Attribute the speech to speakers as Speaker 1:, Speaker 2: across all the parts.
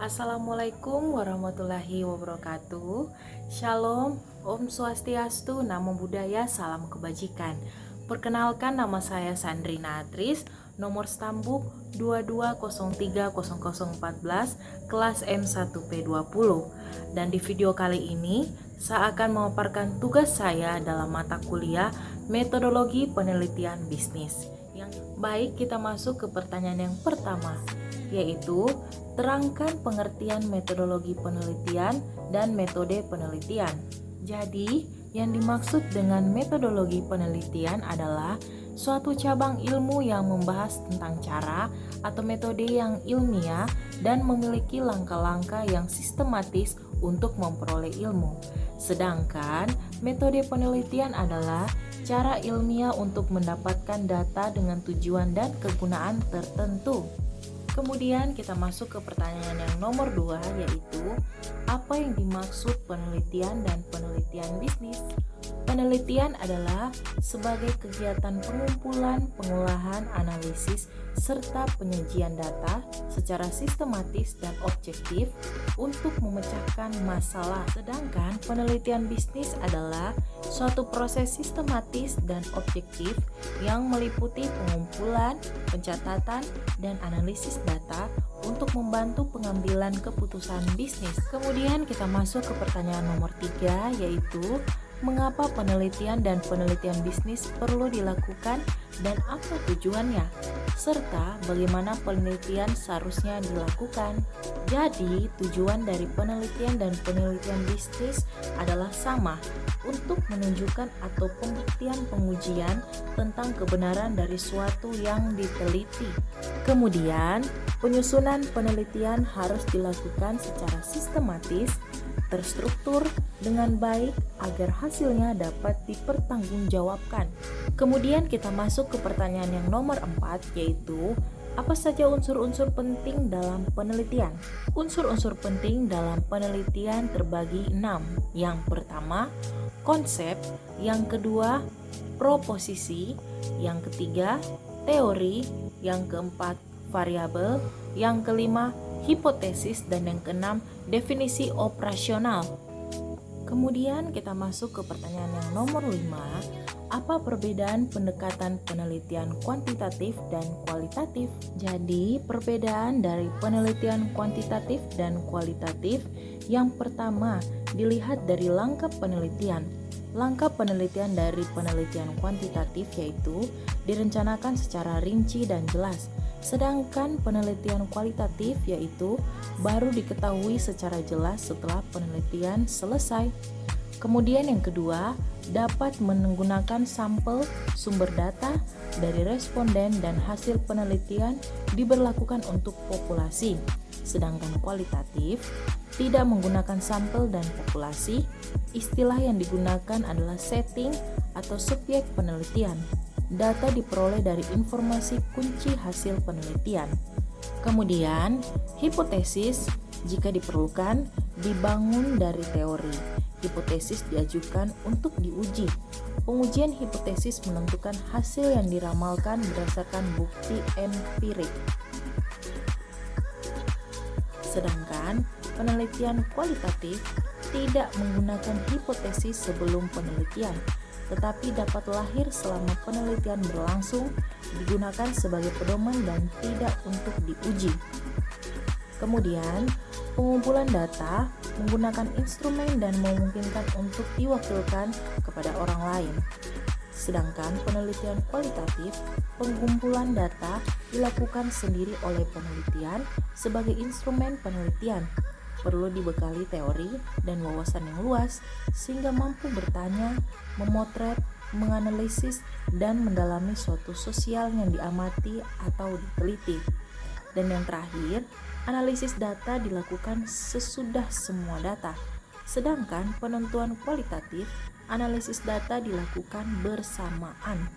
Speaker 1: Assalamualaikum warahmatullahi wabarakatuh. Shalom, Om Swastiastu, Namo Buddhaya, Salam Kebajikan. Perkenalkan, nama saya Sandrina Atris, nomor stambuk 22030014, kelas M1P20. Dan di video kali ini, saya akan memaparkan tugas saya dalam mata kuliah Metodologi Penelitian Bisnis. Baik, kita masuk ke pertanyaan yang pertama, yaitu terangkan pengertian metodologi penelitian dan metode penelitian. Jadi, yang dimaksud dengan metodologi penelitian adalah suatu cabang ilmu yang membahas tentang cara atau metode yang ilmiah dan memiliki langkah-langkah yang sistematis untuk memperoleh ilmu. Sedangkan metode penelitian adalah cara ilmiah untuk mendapatkan data dengan tujuan dan kegunaan tertentu. Kemudian kita masuk ke pertanyaan yang nomor 2, yaitu apa yang dimaksud penelitian dan penelitian bisnis? Penelitian adalah sebagai kegiatan pengumpulan, pengolahan, analisis, serta penyajian data secara sistematis dan objektif untuk memecahkan masalah. Sedangkan penelitian bisnis adalah suatu proses sistematis dan objektif yang meliputi pengumpulan, pencatatan, dan analisis data untuk membantu pengambilan keputusan bisnis. Kemudian kita masuk ke pertanyaan nomor 3, yaitu mengapa penelitian dan penelitian bisnis perlu dilakukan dan apa tujuannya, serta bagaimana penelitian seharusnya dilakukan. Jadi, tujuan dari penelitian dan penelitian bisnis adalah sama, untuk menunjukkan atau pembuktian pengujian tentang kebenaran dari suatu yang diteliti. Kemudian, penyusunan penelitian harus dilakukan secara sistematis, terstruktur dengan baik agar hasilnya dapat dipertanggungjawabkan. Kemudian kita masuk ke pertanyaan yang nomor 4, yaitu apa saja unsur-unsur penting dalam penelitian? Unsur-unsur penting dalam penelitian terbagi 6. Yang pertama, konsep. Yang kedua, proposisi. Yang ketiga, teori. Yang keempat, variabel. Yang kelima, hipotesis. Dan yang keenam, definisi operasional. Kemudian kita masuk ke pertanyaan yang nomor 5. Apa perbedaan pendekatan penelitian kuantitatif dan kualitatif? Jadi, perbedaan dari penelitian kuantitatif dan kualitatif yang pertama dilihat dari langkah penelitian. Langkah penelitian dari penelitian kuantitatif yaitu direncanakan secara rinci dan jelas. Sedangkan penelitian kualitatif yaitu baru diketahui secara jelas setelah penelitian selesai. Kemudian yang kedua, dapat menggunakan sampel sumber data dari responden dan hasil penelitian diberlakukan untuk populasi. Sedangkan kualitatif tidak menggunakan sampel dan populasi. Istilah yang digunakan adalah setting atau subjek penelitian. Data diperoleh dari informasi kunci hasil penelitian. Kemudian, hipotesis jika diperlukan dibangun dari teori. Hipotesis diajukan untuk diuji. Pengujian hipotesis menentukan hasil yang diramalkan berdasarkan bukti empirik. Sedangkan penelitian kualitatif tidak menggunakan hipotesis sebelum penelitian, tetapi dapat lahir selama penelitian berlangsung, digunakan sebagai pedoman dan tidak untuk diuji. Kemudian, pengumpulan data menggunakan instrumen dan memungkinkan untuk diwakilkan kepada orang lain. Sedangkan penelitian kualitatif, pengumpulan data dilakukan sendiri oleh penelitian sebagai instrumen penelitian. Perlu dibekali teori dan wawasan yang luas sehingga mampu bertanya, memotret, menganalisis, dan mendalami suatu sosial yang diamati atau diteliti. Dan yang terakhir, analisis data dilakukan sesudah semua data. Sedangkan penentuan kualitatif, analisis data dilakukan bersamaan.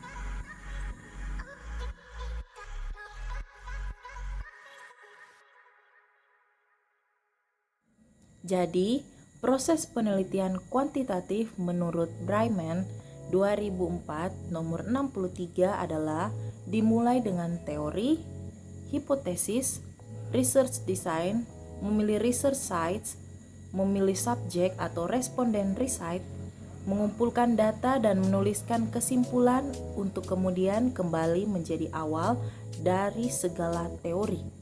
Speaker 1: Jadi, proses penelitian kuantitatif menurut Bryman 2004 nomor 63 adalah dimulai dengan teori, hipotesis, research design, memilih research sites, memilih subjek atau responden recite, mengumpulkan data dan menuliskan kesimpulan untuk kemudian kembali menjadi awal dari segala teori.